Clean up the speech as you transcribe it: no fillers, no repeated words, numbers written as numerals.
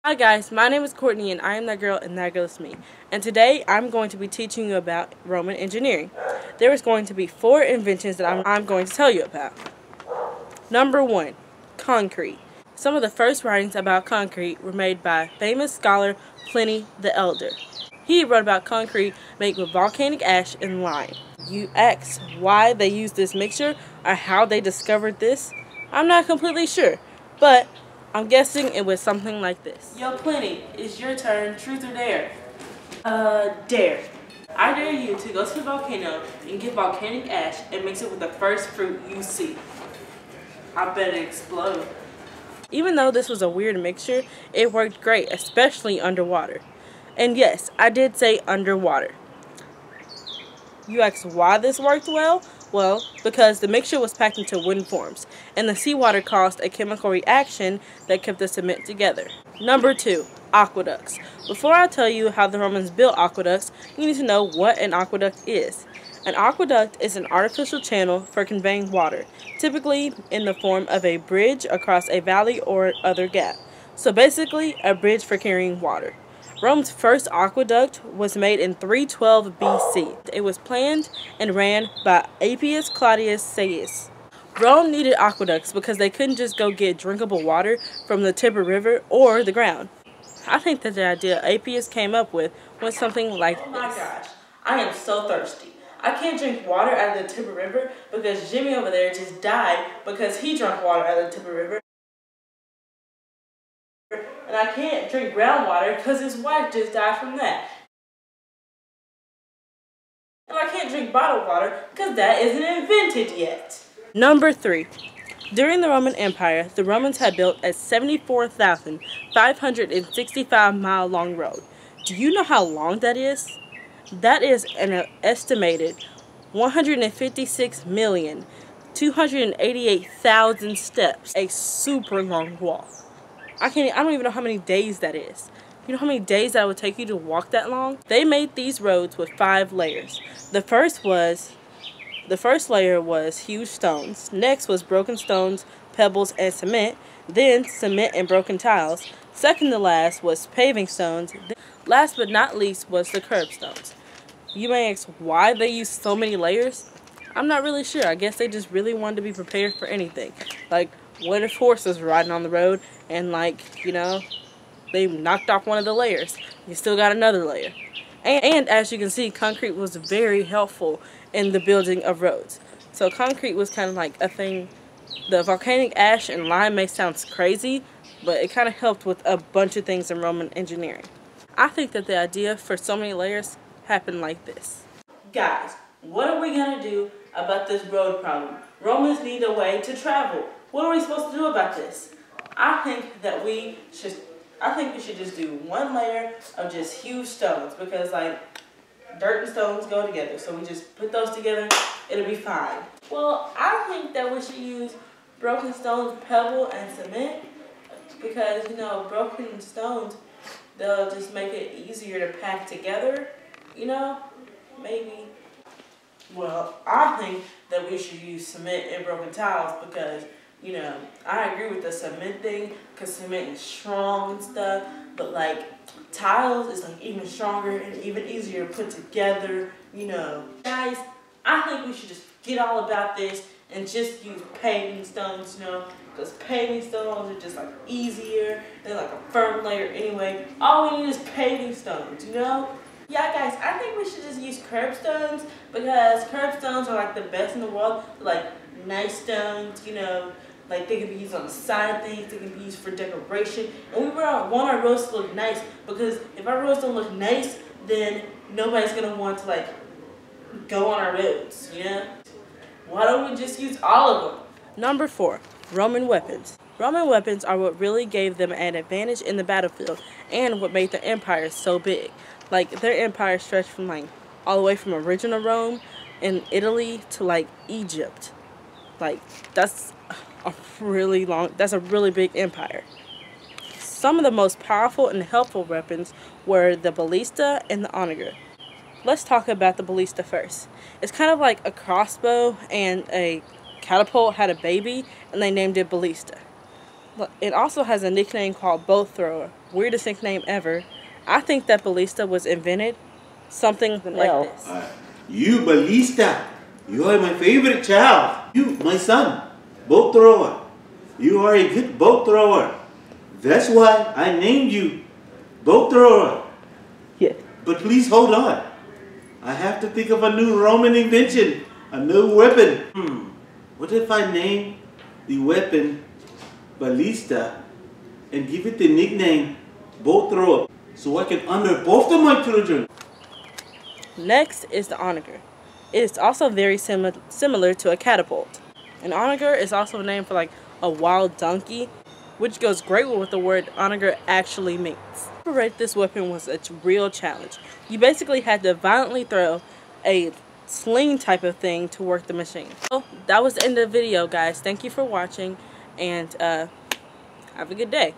Hi guys, my name is Courtney and I am that girl and that girl is me. And today I'm going to be teaching you about Roman engineering. There is going to be 4 inventions that I'm going to tell you about. Number 1, concrete. Some of the first writings about concrete were made by famous scholar Pliny the Elder. He wrote about concrete made with volcanic ash and lime. You ask why they used this mixture or how they discovered this? I'm not completely sure, but I'm guessing it was something like this. Yo, Pliny, it's your turn. Truth or dare? Dare. I dare you to go to the volcano and get volcanic ash and mix it with the first fruit you see. I bet it explode. Even though this was a weird mixture, it worked great, especially underwater. And yes, I did say underwater. You ask why this worked well? Well, because the mixture was packed into wooden forms, and the seawater caused a chemical reaction that kept the cement together. Number 2, aqueducts. Before I tell you how the Romans built aqueducts, you need to know what an aqueduct is. An aqueduct is an artificial channel for conveying water, typically in the form of a bridge across a valley or other gap. So basically, a bridge for carrying water. Rome's first aqueduct was made in 312 BC. It was planned and ran by Appius Claudius Seius. Rome needed aqueducts because they couldn't just go get drinkable water from the Tiber River or the ground. I think that the idea Appius came up with was something like this. Oh my gosh, I am so thirsty. I can't drink water out of the Tiber River because Jimmy over there just died because he drank water out of the Tiber River. And I can't drink groundwater because his wife just died from that. And I can't drink bottled water because that isn't invented yet. Number 3. During the Roman Empire, the Romans had built a 74,565-mile long road. Do you know how long that is? That is an estimated 156,288,000 steps. A super long walk. I don't even know how many days that is. You know how many days that would take you to walk that long? They made these roads with 5 layers. The first layer was huge stones. Next was broken stones, pebbles, and cement. Then cement and broken tiles. Second to last was paving stones. Last but not least was the curbstones. You may ask why they used so many layers? I'm not really sure. I guess they just really wanted to be prepared for anything. Like, what if horses were riding on the road and, like, you know, they knocked off one of the layers? You still got another layer. And as you can see, concrete was very helpful in the building of roads. So concrete was kind of like a thing. The volcanic ash and lime may sound crazy, but it kind of helped with a bunch of things in Roman engineering. I think that the idea for so many layers happened like this. Guys, what are we going to do about this road problem? Romans need a way to travel. What are we supposed to do about this? I think we should just do 1 layer of just huge stones because, like, dirt and stones go together. So we just put those together, it'll be fine. Well, I think that we should use broken stones, pebble, and cement because, you know, broken stones, they'll just make it easier to pack together, you know, maybe. Well, I think that we should use cement and broken tiles because, you know, I agree with the cement thing because cement is strong and stuff, but like tiles is like even stronger and even easier to put together, you know. Guys, I think we should just get all about this and just use paving stones, you know, because paving stones are just like easier. They're like a firm layer anyway. All we need is paving stones, you know. Yeah, guys, I think we should just use curbstones because curbstones are like the best in the world. They're like nice stones, you know. Like, they can be used on the side of things, they can be used for decoration. And we want our roads to look nice because if our roads don't look nice, then nobody's going to want to, like, go on our roads, you know? Why don't we just use all of them? Number 4, Roman weapons. Roman weapons are what really gave them an advantage in the battlefield and what made their empire so big. Like, their empire stretched from, like, all the way from original Rome in Italy to, like, Egypt. Like, that's a really big empire. Some of the most powerful and helpful weapons were the ballista and the onager. Let's talk about the ballista first. It's kind of like a crossbow and a catapult had a baby and they named it ballista. It also has a nickname called Boat Thrower. Weirdest nickname ever. I think that Ballista was invented something like this. You, Ballista, you are my favorite child. You, my son, boat thrower. You are a good boat thrower. That's why I named you Boat Thrower. Yeah. But please hold on. I have to think of a new Roman invention, a new weapon. What if I name the weapon Ballista and give it the nickname Boat Thrower so I can honor both of my children? Next is the onager. It is also very similar to a catapult. An onager is also a name for like a wild donkey, which goes great with what the word onager actually means. To operate this weapon was a real challenge. You basically had to violently throw a sling type of thing to work the machine. So that was the end of the video, guys. Thank you for watching, and have a good day.